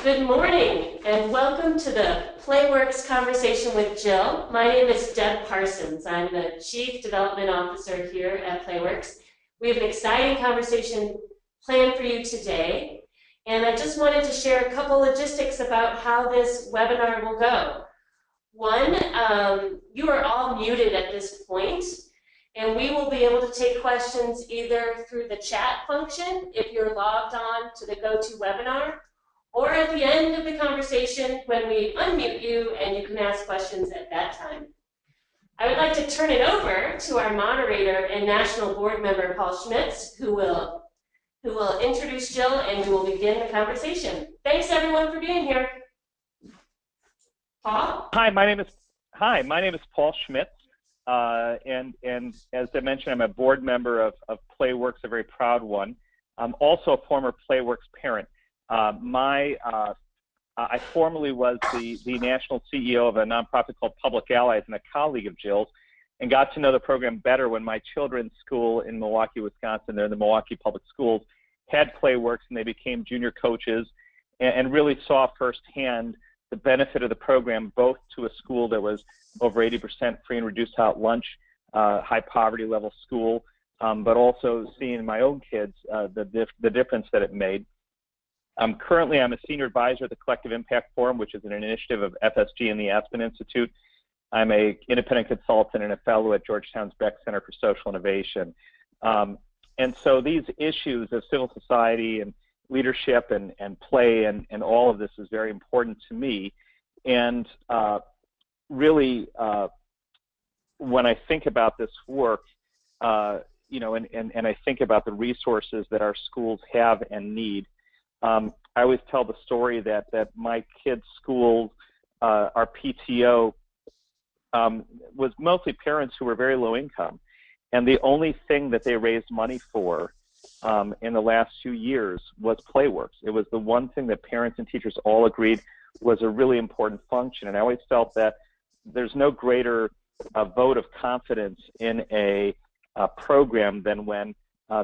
Good morning and welcome to the Playworks Conversation with Jill. My name is Deb Parsons. I'm the Chief Development Officer here at Playworks. We have an exciting conversation planned for you today, and I just wanted to share a couple logistics about how this webinar will go. One, you are all muted at this point, and we will be able to take questions either through the chat function if you're logged on to the GoToWebinar, or at the end of the conversation when we unmute you and you can ask questions at that time. I would like to turn it over to our moderator and national board member, Paul Schmitz, who will introduce Jill and we will begin the conversation. Thanks everyone for being here. Paul? Hi, my name is Paul Schmitz, and as I mentioned, I'm a board member of Playworks, a very proud one. I'm also a former Playworks parent. I formerly was the national CEO of a nonprofit called Public Allies and a colleague of Jill's, and got to know the program better when my children's school in Milwaukee, Wisconsin, they're in the Milwaukee Public Schools, had Playworks, and they became junior coaches and really saw firsthand the benefit of the program, both to a school that was over 80% free and reduced out lunch, high poverty level school, but also seeing my own kids, the difference that it made. Currently, I'm a senior advisor at the Collective Impact Forum, which is an initiative of FSG and the Aspen Institute. I'm an independent consultant and a fellow at Georgetown's Beck Center for Social Innovation. And so these issues of civil society and leadership and play and all of this is very important to me. And really, when I think about this work, you know, and I think about the resources that our schools have and need, I always tell the story that my kids' school, our PTO, was mostly parents who were very low income. And the only thing that they raised money for in the last few years was Playworks. It was the one thing that parents and teachers all agreed was a really important function. And I always felt that there's no greater vote of confidence in a program than when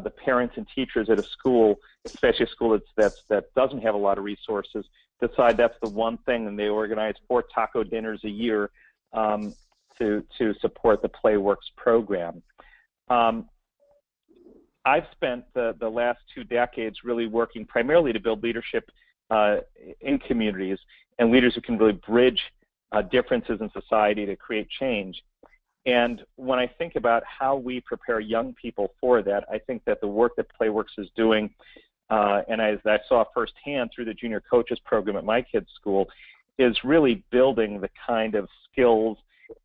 the parents and teachers at a school, especially a school that doesn't have a lot of resources, decide that's the one thing, and they organize 4 taco dinners a year to support the Playworks program. I've spent the last 2 decades really working primarily to build leadership in communities and leaders who can really bridge differences in society to create change. And when I think about how we prepare young people for that, I think that the work that Playworks is doing, and as I saw firsthand through the junior coaches program at my kids' school, is really building the kind of skills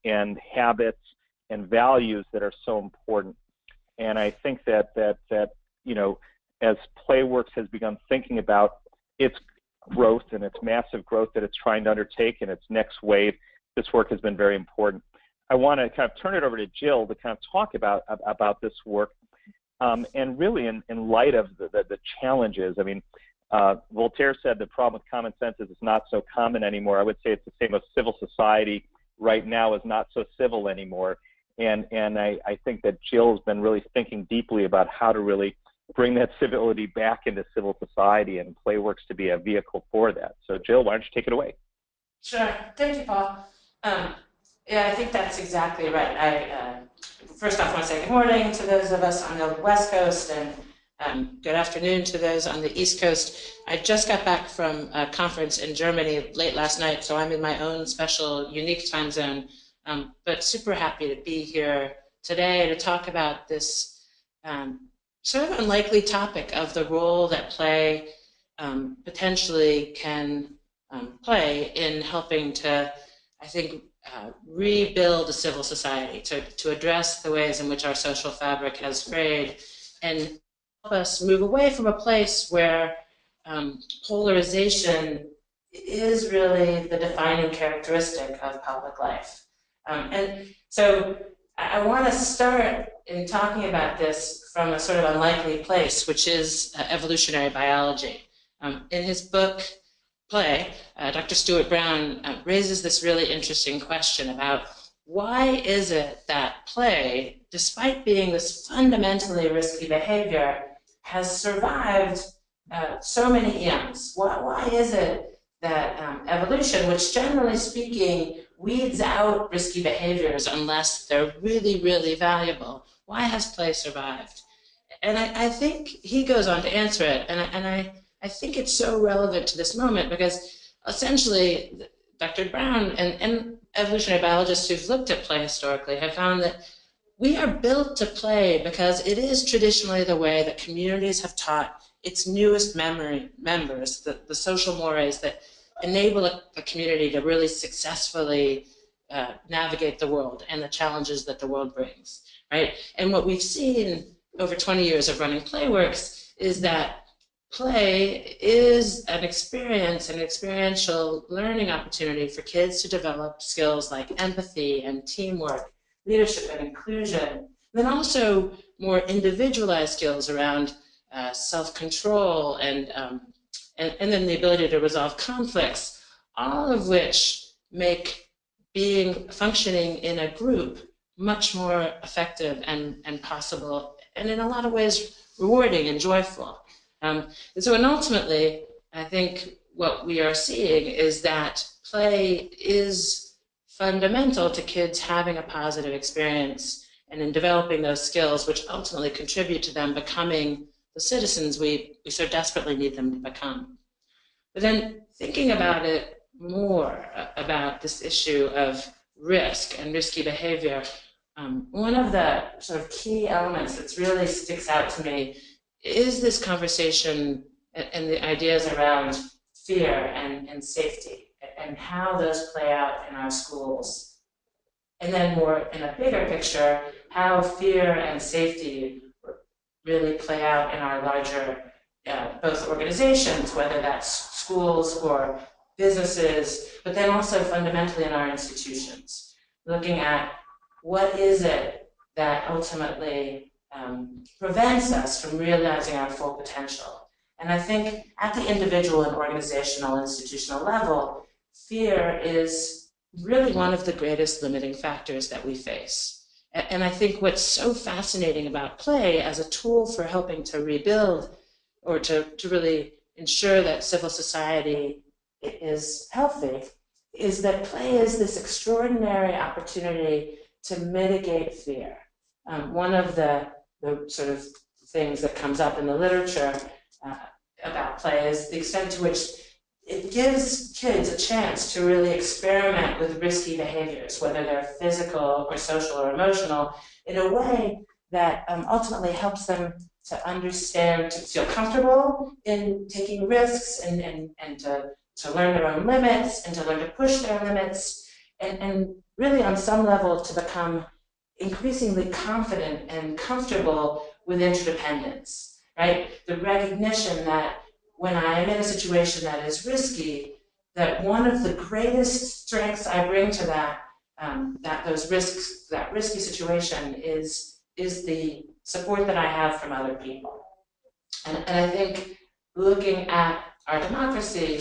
and habits and values that are so important. And I think that you know, as Playworks has begun thinking about its growth and its massive growth that it's trying to undertake and its next wave, this work has been very important. I want to kind of turn it over to Jill to kind of talk about this work, and really in light of the challenges. I mean, Voltaire said the problem with common sense is it's not so common anymore. I would say it's the same with civil society right now is not so civil anymore. And I think that Jill's been really thinking deeply about how to really bring that civility back into civil society, and Playworks to be a vehicle for that. So Jill, why don't you take it away? Sure. Thank you, Paul. Yeah, I think that's exactly right. I first off want to say good morning to those of us on the West Coast, and good afternoon to those on the East Coast. I just got back from a conference in Germany late last night, so I'm in my own special, unique time zone, but super happy to be here today to talk about this sort of unlikely topic of the role that play potentially can play in helping to, I think, rebuild a civil society, to address the ways in which our social fabric has frayed and help us move away from a place where polarization is really the defining characteristic of public life. And so I want to start in talking about this from a sort of unlikely place, which is evolutionary biology. In his book, Play, Dr. Stuart Brown raises this really interesting question about why is it that play, despite being this fundamentally risky behavior, has survived so many eons? Why is it evolution, which generally speaking weeds out risky behaviors unless they're really, really valuable. Why has play survived? And I think he goes on to answer it, and I think it's so relevant to this moment because essentially Dr. Brown and evolutionary biologists who've looked at play historically have found that we are built to play because it is traditionally the way that communities have taught its newest members, the social mores that enable a community to really successfully navigate the world and the challenges that the world brings, right? And what we've seen over 20 years of running Playworks is that play is an experience, an experiential learning opportunity for kids to develop skills like empathy and teamwork, leadership and inclusion, then also more individualized skills around self-control and then the ability to resolve conflicts, all of which make functioning in a group much more effective and possible, and in a lot of ways rewarding and joyful. And ultimately, I think what we are seeing is that play is fundamental to kids having a positive experience and in developing those skills, which ultimately contribute to them becoming the citizens we so desperately need them to become. But then thinking about it more, about this issue of risk and risky behavior, one of the sort of key elements that really sticks out to me is this conversation and the ideas around fear and safety and how those play out in our schools. And then more in a bigger picture, how fear and safety really play out in our larger, both organizations, whether that's schools or businesses, but then also fundamentally in our institutions, looking at what is it that ultimately prevents us from realizing our full potential. And I think at the individual and organizational, institutional level, fear is really one of the greatest limiting factors that we face. And I think what's so fascinating about play as a tool for helping to rebuild or to really ensure that civil society is healthy is that play is this extraordinary opportunity to mitigate fear. One of the sort of things that comes up in the literature about play is the extent to which it gives kids a chance to really experiment with risky behaviors, whether they're physical or social or emotional, in a way that ultimately helps them to understand, to feel comfortable in taking risks and to learn their own limits and to learn to push their limits and really on some level to become increasingly confident and comfortable with interdependence, right? The recognition that when I am in a situation that is risky, that one of the greatest strengths I bring to that risky situation is the support that I have from other people. And I think looking at our democracy,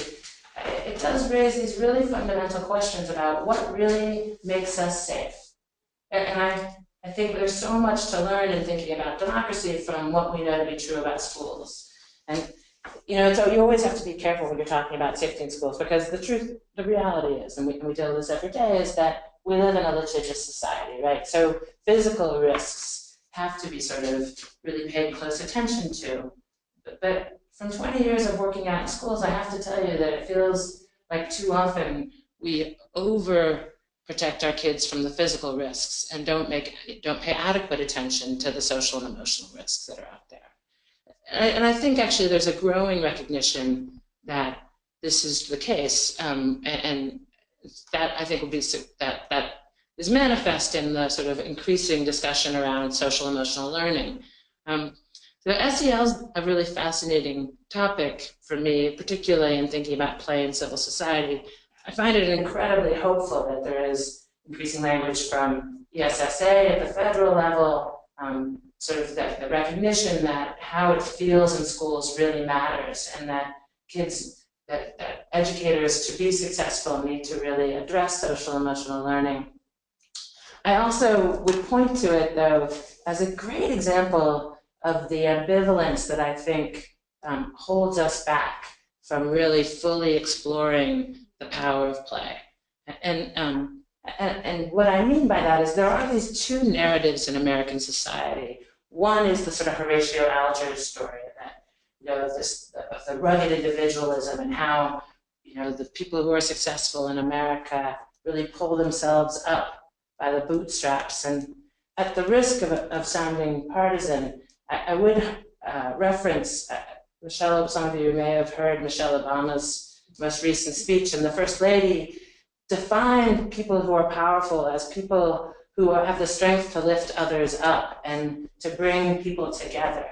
it does raise these really fundamental questions about what really makes us safe. And I think there's so much to learn in thinking about democracy from what we know to be true about schools. And so you always have to be careful when you're talking about safety in schools, because the reality is, and we deal with this every day, is that we live in a litigious society, right? So physical risks have to be sort of really paid close attention to. But from 20 years of working out in schools, I have to tell you that it feels like too often we overprotect our kids from the physical risks and don't pay adequate attention to the social and emotional risks that are out there. And I think actually there's a growing recognition that this is the case, and that I think will be that is manifest in the sort of increasing discussion around social emotional learning. The SEL is a really fascinating topic for me, particularly in thinking about play in civil society. I find it incredibly hopeful that there is increasing language from ESSA at the federal level, sort of the recognition that how it feels in schools really matters, and that that educators, to be successful, need to really address social emotional learning. I also would point to it, though, as a great example of the ambivalence that I think holds us back from really fully exploring the power of play. And what I mean by that is there are these two narratives in American society. One is the sort of Horatio Alger story that, the rugged individualism and how, the people who are successful in America really pull themselves up by the bootstraps. And at the risk of sounding partisan, I would reference Michelle. Some of you may have heard Michelle Obama's most recent speech, and the First Lady defined people who are powerful as people who have the strength to lift others up and to bring people together.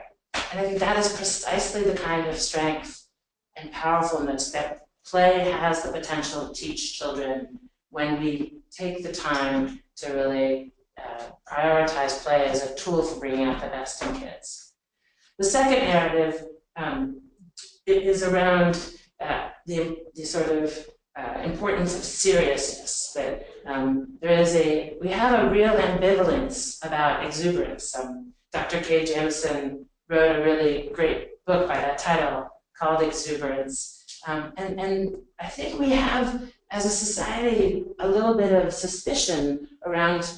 And I think that is precisely the kind of strength and powerfulness that play has the potential to teach children when we take the time to really prioritize play as a tool for bringing out the best in kids. The second narrative is around the sort of importance of seriousness. That we have a real ambivalence about exuberance. Dr. Kay Jamison wrote a really great book by that title called Exuberance. And I think we have, as a society, a little bit of suspicion around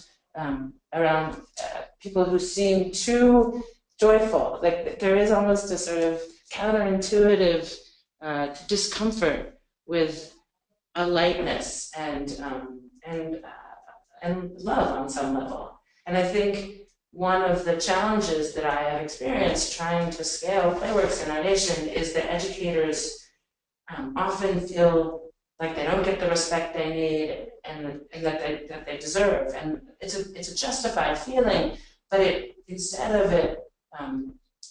people who seem too joyful. Like there is almost a sort of counterintuitive discomfort with a lightness and love on some level. And I think one of the challenges that I have experienced trying to scale Playworks in our nation is that educators often feel like they don't get the respect they need and that they deserve. And it's a justified feeling, but instead of it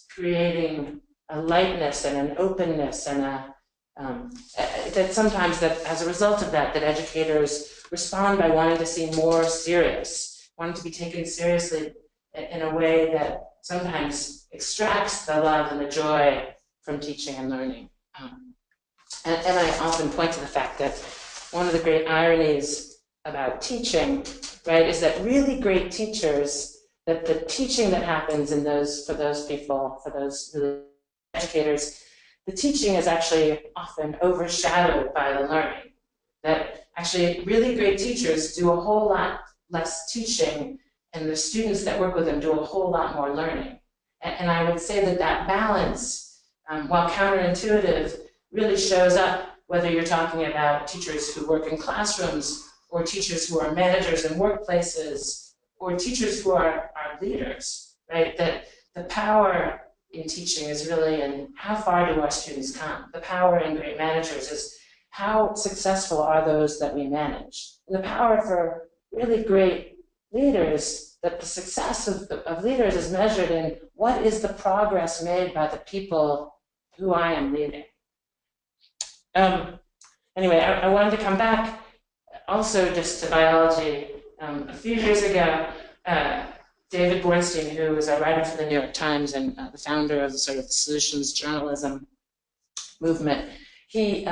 creating a lightness and an openness and that sometimes that as a result of that educators respond by wanting to seem more serious, wanting to be taken seriously in a way that sometimes extracts the love and the joy from teaching and learning. And I often point to the fact that one of the great ironies about teaching, right, is that really great teachers, that the teaching that happens for those people, for those really educators, the teaching is actually often overshadowed by the learning. That actually really great teachers do a whole lot less teaching, and the students that work with them do a whole lot more learning. And I would say that balance, while counterintuitive, really shows up whether you're talking about teachers who work in classrooms or teachers who are managers in workplaces or teachers who are leaders, right? That the power in teaching is really in how far do our students come. The power in great managers is how successful are those that we manage. And the power for really great leaders, that the success of leaders is measured in what is the progress made by the people who I am leading. Anyway, I wanted to come back also just to biology. A few years ago, David Bornstein, who was a writer for the New York Times and the founder of the sort of solutions journalism movement, he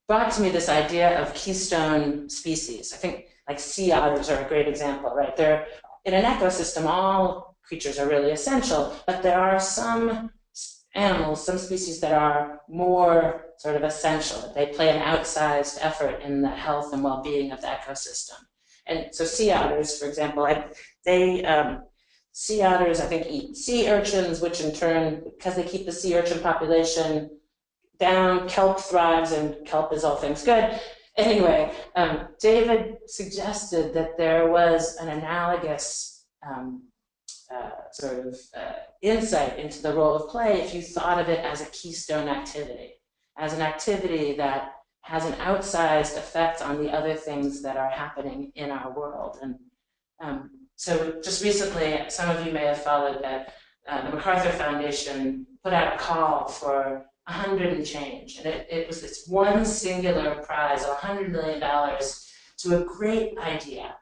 brought to me this idea of keystone species. I think like sea otters are a great example, right? They're in an ecosystem, all creatures are really essential, but there are some animals, some species that are more sort of essential. They play an outsized effort in the health and well-being of the ecosystem. And so sea otters, for example, sea otters, I think, eat sea urchins, which in turn, because they keep the sea urchin population down, kelp thrives, and kelp is all things good. Anyway, David suggested that there was an analogous insight into the role of play if you thought of it as a keystone activity, as an activity that has an outsized effect on the other things that are happening in our world. And so just recently, some of you may have followed that the MacArthur Foundation put out a call for 100 and change. And it was this one singular prize of $100 million to a great idea.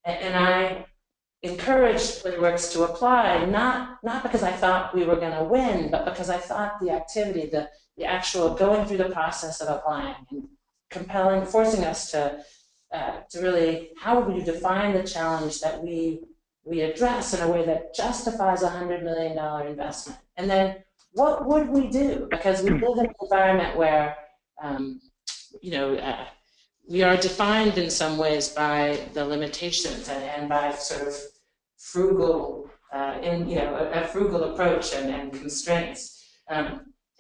And I encouraged Playworks to apply, not because I thought we were going to win, but because I thought the activity, the actual going through the process of applying and compelling, forcing us to really, how would you define the challenge that we address in a way that justifies a $100 million investment? And then what would we do? Because we live in an environment where you know, we are defined in some ways by the limitations and by sort of frugal, a frugal approach and constraints.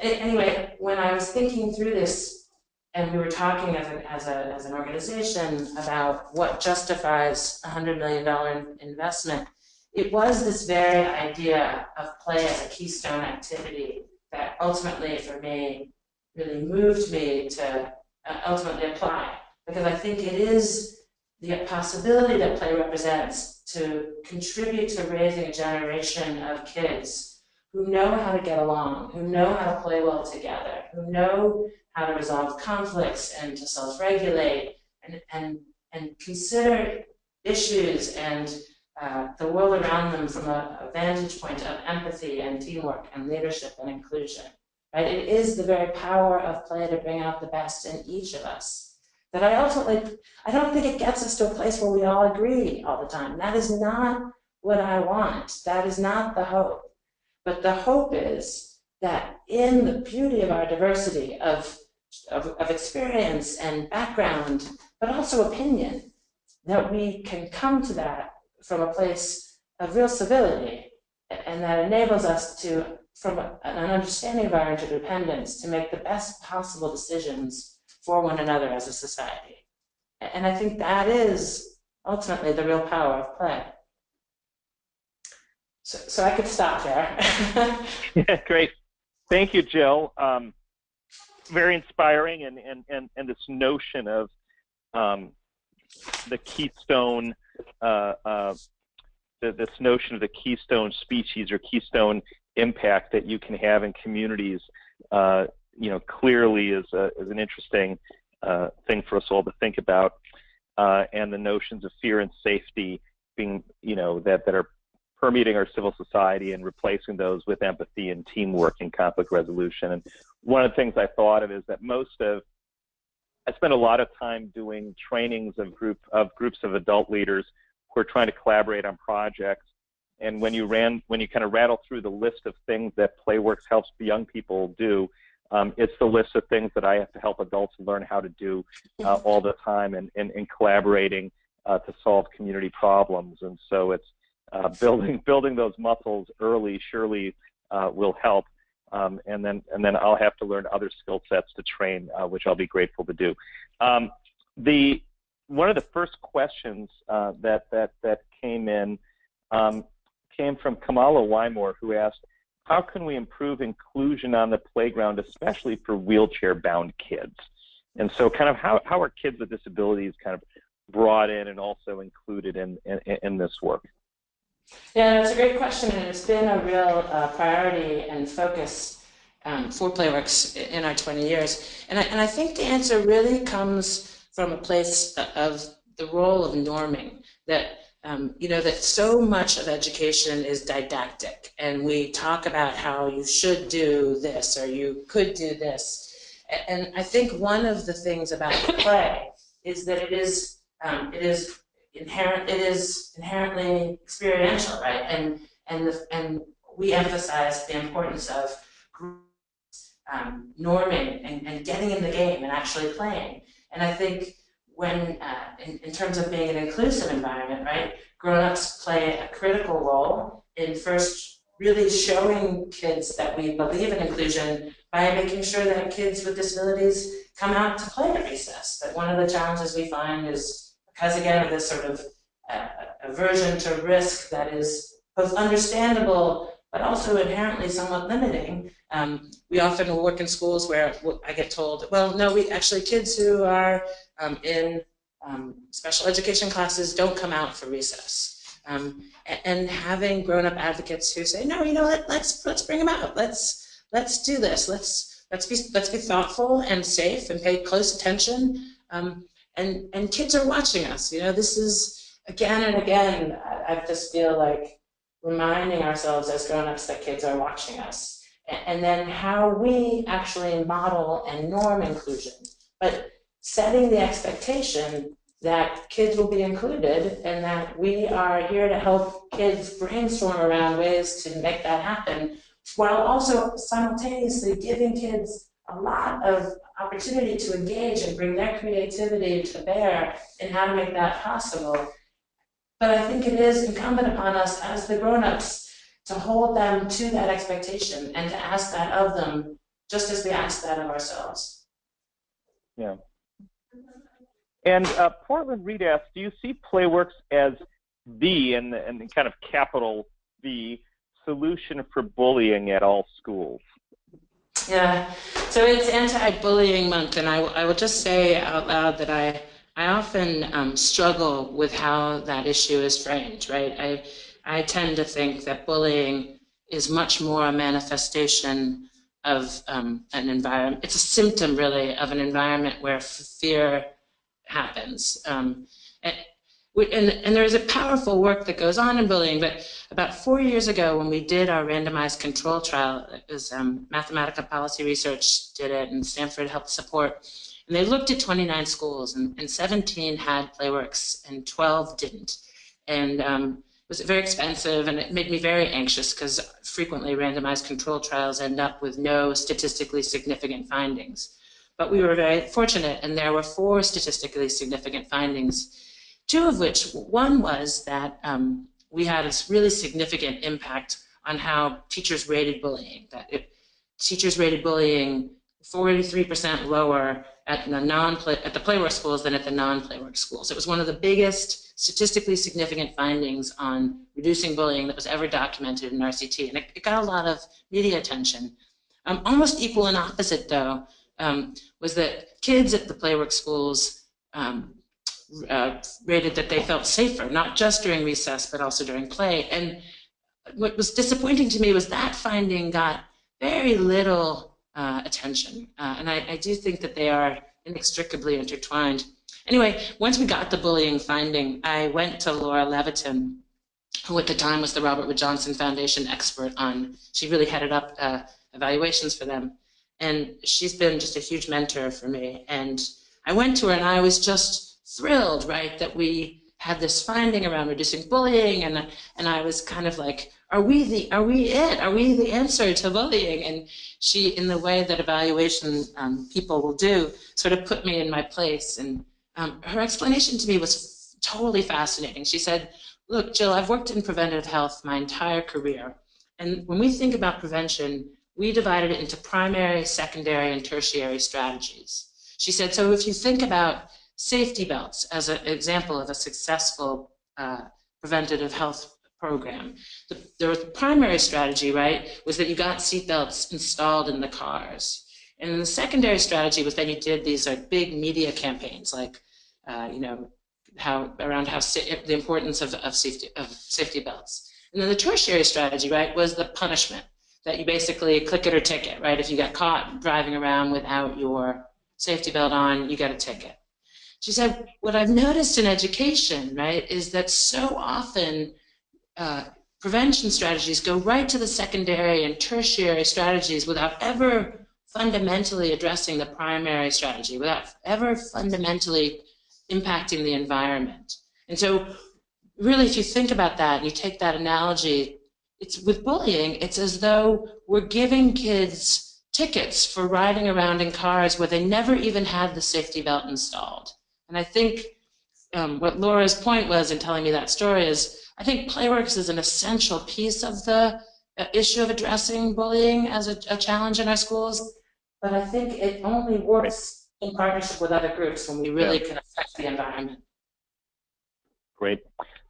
Anyway, when I was thinking through this, and we were talking as an organization about what justifies a $100 million investment, it was this very idea of play as a keystone activity that ultimately, for me, really moved me to ultimately apply. Because I think it is the possibility that play represents to contribute to raising a generation of kids who know how to get along, who know how to play well together, who know how to resolve conflicts and to self-regulate and consider issues and the world around them from a vantage point of empathy and teamwork and leadership and inclusion. Right? It is the very power of play to bring out the best in each of us. That I don't think it gets us to a place where we all agree all the time. That is not what I want. That is not the hope. But the hope is that in the beauty of our diversity of experience and background, but also opinion, that we can come to that from a place of real civility, and that enables us to, from an understanding of our interdependence, to make the best possible decisions for one another as a society. And I think that is ultimately the real power of play. So I could stop there. Yeah, great. Thank you, Jill. Very inspiring, and this notion of the keystone, this notion of the keystone species or keystone impact that you can have in communities, clearly is an interesting thing for us all to think about, and the notions of fear and safety being, that are permeating our civil society and replacing those with empathy and teamwork and conflict resolution. And one of the things I thought of is that I spent a lot of time doing trainings of groups of adult leaders who are trying to collaborate on projects. And when you kind of rattle through the list of things that Playworks helps young people do, it's the list of things that I have to help adults learn how to do all the time and collaborating to solve community problems. And so it's building those muscles early surely will help. And then I'll have to learn other skill sets to train, which I'll be grateful to do. One of the first questions that came in came from Kamala Wymore, who asked, how can we improve inclusion on the playground, especially for wheelchair-bound kids? And so kind of how are kids with disabilities kind of brought in and also included in this work? Yeah, that's a great question, and it's been a real priority and focus for Playworks in our 20 years. And I think the answer really comes from a place of the role of norming, that that so much of education is didactic, and we talk about how you should do this or you could do this. And I think one of the things about play is that it is inherently experiential, right? And we emphasize the importance of norming and getting in the game and actually playing. And I think when, in terms of being an inclusive environment, right, grown-ups play a critical role in first really showing kids that we believe in inclusion by making sure that kids with disabilities come out to play at recess. But one of the challenges we find is, because again of this sort of aversion to risk that is both understandable but also inherently somewhat limiting, we often work in schools where I get told, well, no, kids who are in special education classes don't come out for recess. And having grown-up advocates who say, no, let's bring them out. Let's do this. Let's be thoughtful and safe and pay close attention. And kids are watching us. This is again and again. I just feel like reminding ourselves as grown-ups that kids are watching us, and then how we actually model and norm inclusion, but setting the expectation that kids will be included and that we are here to help kids brainstorm around ways to make that happen, while also simultaneously giving kids a lot of opportunity to engage and bring their creativity to bear in how to make that possible. But I think it is incumbent upon us as the grown-ups to hold them to that expectation and to ask that of them, just as we ask that of ourselves. Yeah. And Portland Reed asks, do you see Playworks as the, and kind of capital the, solution for bullying at all schools? Yeah, so it's Anti-Bullying Month, and I will just say out loud that I often struggle with how that issue is framed, right? I tend to think that bullying is much more a manifestation of an environment. It's a symptom, really, of an environment where fear happens. And there's a powerful work that goes on in bullying, but about 4 years ago when we did our randomized control trial, it was Mathematica Policy Research did it and Stanford helped support, and they looked at 29 schools and 17 had Playworks and 12 didn't. And it was very expensive and it made me very anxious because frequently randomized control trials end up with no statistically significant findings. But we were very fortunate and there were 4 statistically significant findings. 2 of which, one was that we had a really significant impact on how teachers rated bullying. Teachers rated bullying 43% lower at the Playworks schools than at the non-Playworks schools. It was one of the biggest statistically significant findings on reducing bullying that was ever documented in RCT, and it got a lot of media attention. Almost equal and opposite, though, was that kids at the Playworks schools rated that they felt safer, not just during recess, but also during play. And what was disappointing to me was that finding got very little attention. And I do think that they are inextricably intertwined. Anyway, once we got the bullying finding, I went to Laura Levitin, who at the time was the Robert Wood Johnson Foundation expert on, she really headed up evaluations for them. And she's been just a huge mentor for me. And I went to her and I was just thrilled, right, that we had this finding around reducing bullying, and I was kind of like, are we the answer to bullying? And she, in the way that evaluation people will do, sort of put me in my place. And her explanation to me was totally fascinating. She said, look, Jill, I've worked in preventative health my entire career, and when we think about prevention, we divided it into primary, secondary, and tertiary strategies. She said, so if you think about safety belts as an example of a successful preventative health program. The primary strategy, right, was that you got seat belts installed in the cars. And then the secondary strategy was that you did these big media campaigns, like, you know, the importance of safety belts. And then the tertiary strategy, right, was the punishment, that you basically click it or ticket, right? If you got caught driving around without your safety belt on, you got a ticket. She said, what I've noticed in education, right, is that so often prevention strategies go right to the secondary and tertiary strategies without ever fundamentally addressing the primary strategy, without ever fundamentally impacting the environment. And so really, if you think about that and you take that analogy, it's with bullying, it's as though we're giving kids tickets for riding around in cars where they never even had the safety belt installed. And I think what Laura's point was in telling me that story is, I think Playworks is an essential piece of the issue of addressing bullying as a challenge in our schools, but I think it only works in partnership with other groups when we really can affect the environment. Great.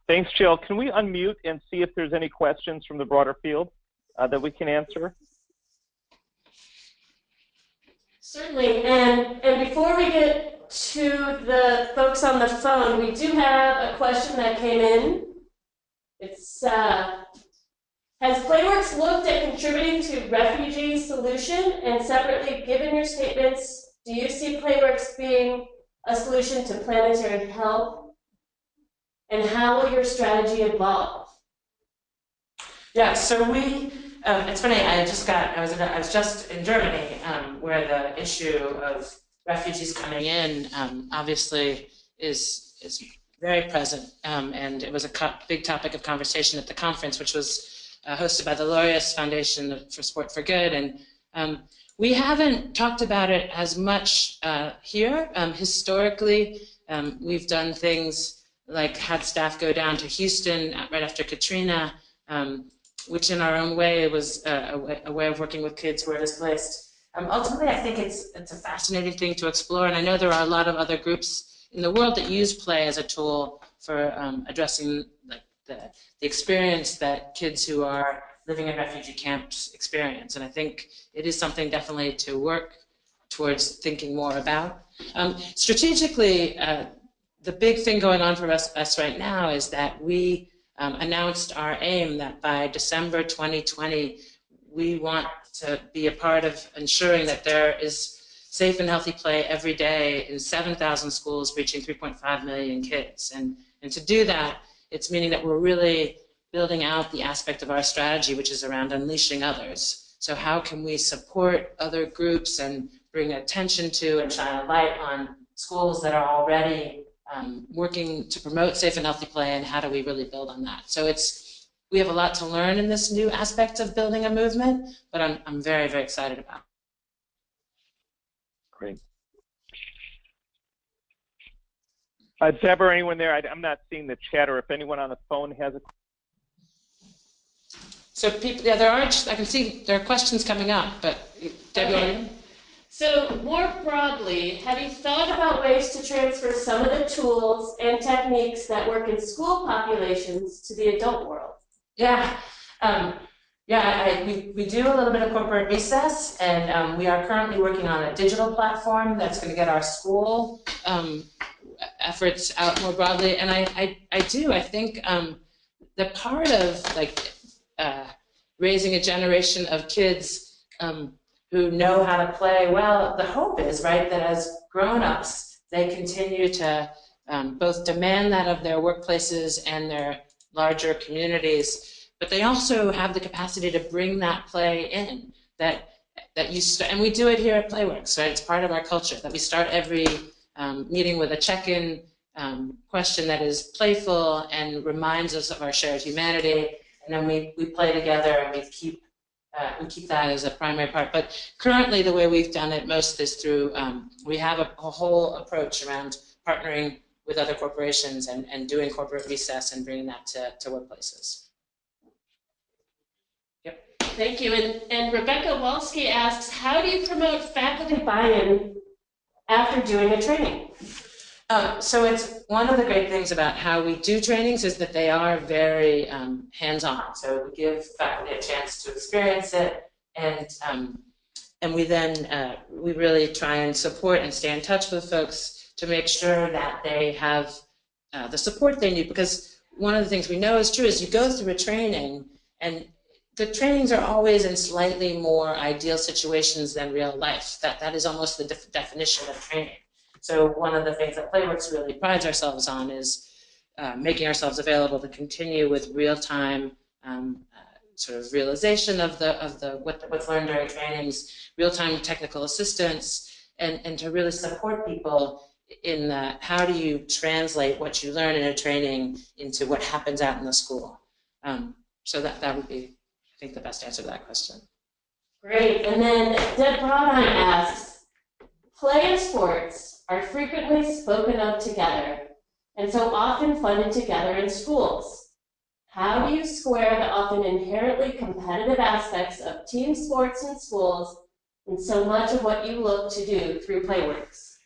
Thanks, Jill. Can we unmute and see if there's any questions from the broader field that we can answer? Certainly, and before we get to the folks on the phone, we do have a question that came in. It's, has Playworks looked at contributing to refugee solution? And separately, given your statements, do you see Playworks being a solution to planetary health? And how will your strategy evolve? Yeah, so we, it's funny, I was just in Germany where the issue of refugees coming in obviously is very present, and it was a big topic of conversation at the conference, which was hosted by the Laureus Foundation for Sport for Good. And We haven't talked about it as much here. Historically, we've done things like had staff go down to Houston right after Katrina, which in our own way was a way of working with kids who are displaced. Ultimately, I think it's a fascinating thing to explore, and I know there are a lot of other groups in the world that use play as a tool for addressing like the experience that kids who are living in refugee camps experience, and I think it is something definitely to work towards thinking more about. Strategically, the big thing going on for us right now is that we announced our aim that by December 2020, we want to be a part of ensuring that there is safe and healthy play every day in 7,000 schools reaching 3.5 million kids. And to do that, it's meaning that we're really building out the aspect of our strategy, which is around unleashing others. So how can we support other groups and bring attention to and shine a light on schools that are already working to promote safe and healthy play, and how do we really build on that? So we have a lot to learn in this new aspect of building a movement, but I'm very, very excited about it. Great. Deborah, anyone there? I'm not seeing the chat, or if anyone on the phone has a question. So people, yeah, I can see there are questions coming up, but Debbie. Okay. So more broadly, have you thought about ways to transfer some of the tools and techniques that work in school populations to the adult world? Yeah, we do a little bit of corporate recess, and we are currently working on a digital platform that's going to get our school efforts out more broadly. And I think the part of like raising a generation of kids who know how to play well, the hope is, right, that as grown-ups, they continue to both demand that of their workplaces and their larger communities, but they also have the capacity to bring that play in, and we do it here at Playworks, right? It's part of our culture that we start every meeting with a check-in question that is playful and reminds us of our shared humanity, and then we play together, and we keep that as a primary part. But currently, the way we've done it most is through, we have a whole approach around partnering with other corporations and doing corporate recess and bringing that to workplaces. Yep. Thank you. And Rebecca Walsky asks, how do you promote faculty buy-in after doing a training? So it's one of the great things about how we do trainings is that they are very hands-on. So we give faculty a chance to experience it, and we then we really try and support and stay in touch with folks to make sure that they have the support they need. Because one of the things we know is true is you go through a training, and the trainings are always in slightly more ideal situations than real life. That is almost the definition of training. So one of the things that Playworks really prides ourselves on is making ourselves available to continue with real-time sort of realization of what's learned during trainings, real-time technical assistance, and to really support people in how do you translate what you learn in a training into what happens out in the school. So that would be, I think, the best answer to that question. Great. And then Deb Brodheim asks, play and sports are frequently spoken of together and so often funded together in schools. How do you square the often inherently competitive aspects of team sports in schools and so much of what you look to do through Playworks?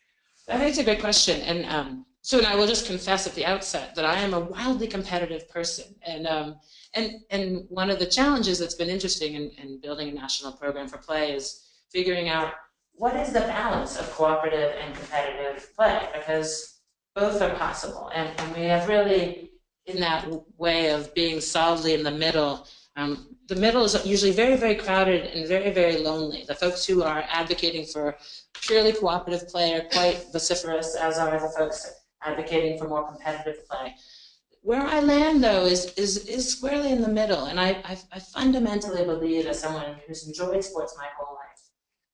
I think it's a great question. And so I will just confess at the outset that I am a wildly competitive person. And one of the challenges that's been interesting in building a national program for play is figuring out what is the balance of cooperative and competitive play, because both are possible. And we have really, in that way of being solidly in the middle is usually very, very crowded and very, very lonely. The folks who are advocating for purely cooperative play are quite vociferous, as are the folks advocating for more competitive play. Where I land, though, is squarely in the middle, and I fundamentally believe, as someone who's enjoyed sports my whole life,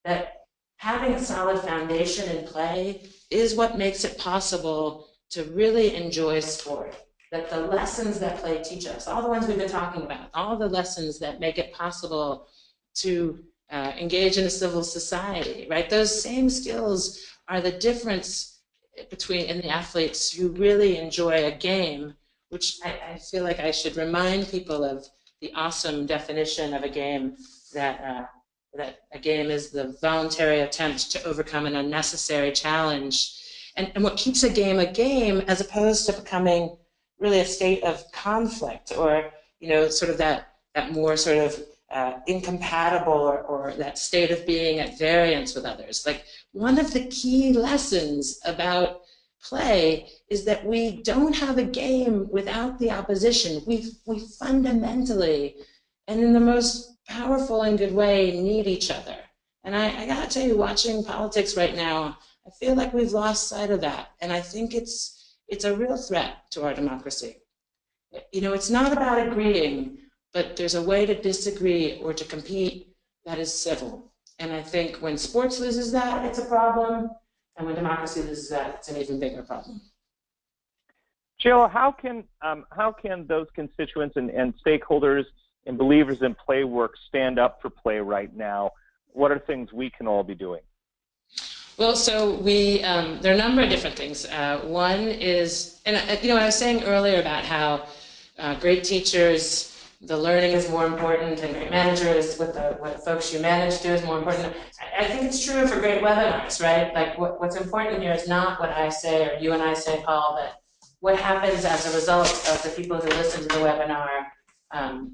that having a solid foundation in play is what makes it possible to really enjoy sport. That the lessons that play teach us, all the ones we've been talking about, all the lessons that make it possible to engage in a civil society, right? Those same skills are the difference between in the athletes who really enjoy a game, which I feel like I should remind people of the awesome definition of a game that that a game is the voluntary attempt to overcome an unnecessary challenge. And what keeps a game as opposed to becoming really a state of conflict or, you know, sort of that more sort of incompatible or that state of being at variance with others. Like one of the key lessons about play is that we don't have a game without the opposition. We fundamentally and in the most powerful and good way need each other. And I gotta tell you, watching politics right now, I feel like we've lost sight of that. And I think it's a real threat to our democracy. You know, it's not about agreeing, but there's a way to disagree or to compete that is civil. And I think when sports loses that, it's a problem. And when democracy loses that, it's an even bigger problem. Jill, how can those constituents and stakeholders and believers in Playworks stand up for play right now? What are things we can all be doing? Well, so there are a number of different things. One is, and you know, I was saying earlier about how great teachers, the learning is more important, and great managers, what folks you manage do is more important. I think it's true for great webinars, right? Like what's important here is not what I say or you and I say, Paul, but what happens as a result of the people who listen to the webinar,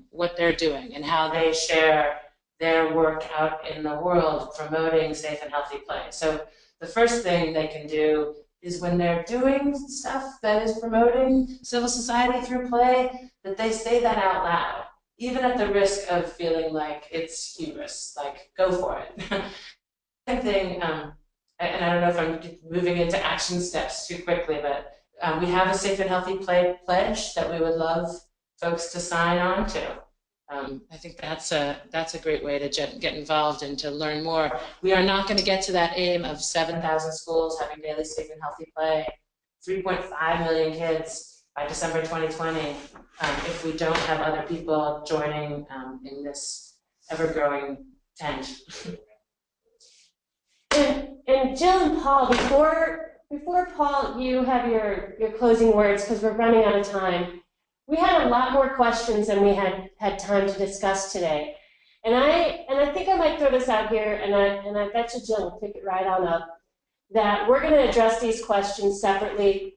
what they're doing and how they share their work out in the world promoting safe and healthy play. So the first thing they can do is when they're doing stuff that is promoting civil society through play, that they say that out loud, even at the risk of feeling like it's hubris, like go for it. Second thing, and I don't know if I'm moving into action steps too quickly, but we have a safe and healthy play pledge that we would love folks to sign on to. I think that's a great way to get involved and to learn more. We are not going to get to that aim of 7,000 schools having daily safe and healthy play, 3.5 million kids by December 2020, if we don't have other people joining in this ever-growing tent. And Jill and Paul, before Paul, you have your closing words because we're running out of time. We had a lot more questions than we had time to discuss today. And I think I might throw this out here, and I bet you Jill will pick it right on up, that we're going to address these questions separately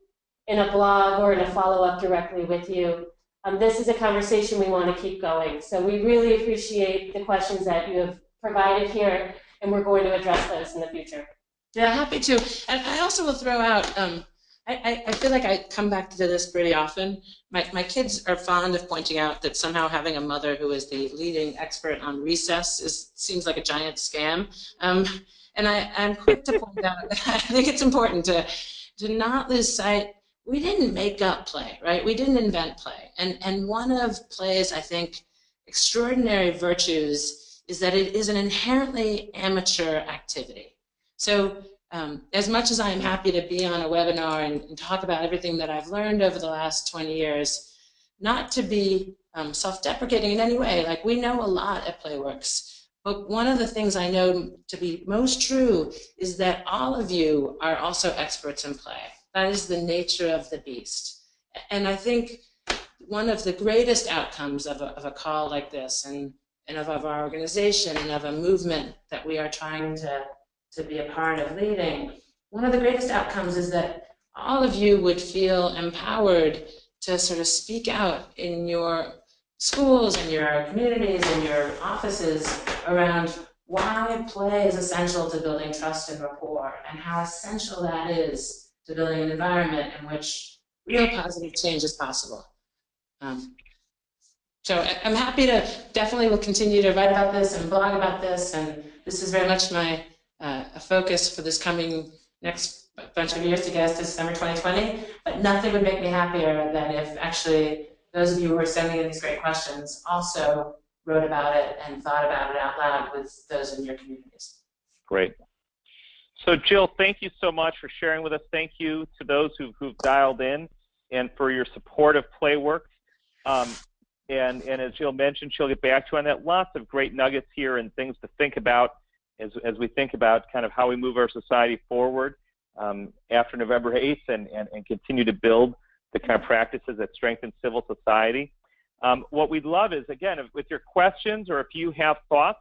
in a blog or in a follow-up directly with you. This is a conversation we want to keep going. So we really appreciate the questions that you have provided here, and we're going to address those in the future. Yeah, happy to. And I also will throw out, I feel like I come back to this pretty often. My kids are fond of pointing out that somehow having a mother who is the leading expert on recess seems like a giant scam. And I'm quick to point out that I think it's important to not lose sight. We didn't make up play, right? We didn't invent play. And one of play's, I think, extraordinary virtues is that it is an inherently amateur activity. So as much as I'm happy to be on a webinar and talk about everything that I've learned over the last 20 years, not to be self-deprecating in any way, like we know a lot at Playworks, but one of the things I know to be most true is that all of you are also experts in play. That is the nature of the beast. And I think one of the greatest outcomes of a call like this and of our organization and of a movement that we are trying to be a part of leading, one of the greatest outcomes is that all of you would feel empowered to sort of speak out in your schools, in your communities, in your offices around why play is essential to building trust and rapport and how essential that is to building an environment in which real positive change is possible. So I'm happy to, definitely will continue to write about this and blog about this, and this is very much my a focus for this coming next bunch of years to get us to December 2020, but nothing would make me happier than if actually those of you who are sending in these great questions also wrote about it and thought about it out loud with those in your communities. Great. So Jill, thank you so much for sharing with us. Thank you to those who've dialed in and for your support of Playworks. and as Jill mentioned, she'll get back to you on that. Lots of great nuggets here and things to think about as we think about kind of how we move our society forward after November 8th and continue to build the kind of practices that strengthen civil society. What we'd love is, again, with your questions or if you have thoughts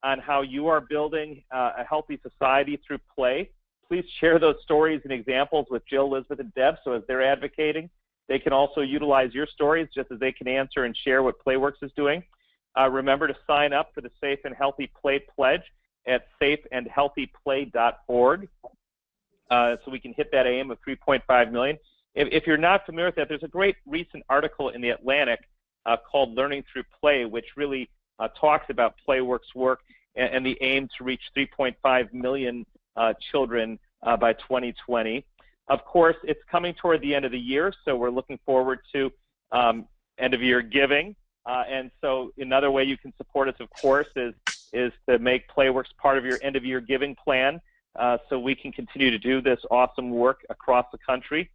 on how you are building a healthy society through play, please share those stories and examples with Jill, Elizabeth, and Deb, so as they're advocating, they can also utilize your stories just as they can answer and share what Playworks is doing. Remember to sign up for the Safe and Healthy Play Pledge at safeandhealthyplay.org so we can hit that aim of 3.5 million. If you're not familiar with that, there's a great recent article in The Atlantic called Learning Through Play, which really talks about Playworks' work and the aim to reach 3.5 million children by 2020. Of course, it's coming toward the end of the year, so we're looking forward to end-of-year giving. And so another way you can support us, of course, is to make Playworks part of your end-of-year giving plan so we can continue to do this awesome work across the country.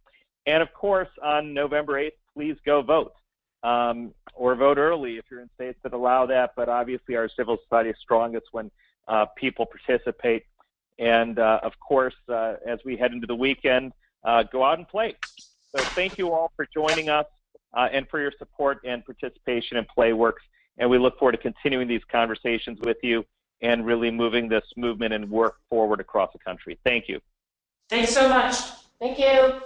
And, of course, on November 8th, please go vote. Or vote early if you're in states that allow that, but obviously our civil society is strongest when people participate. And, of course, as we head into the weekend, go out and play. So thank you all for joining us and for your support and participation in Playworks. And we look forward to continuing these conversations with you and really moving this movement and work forward across the country. Thank you. Thanks so much. Thank you.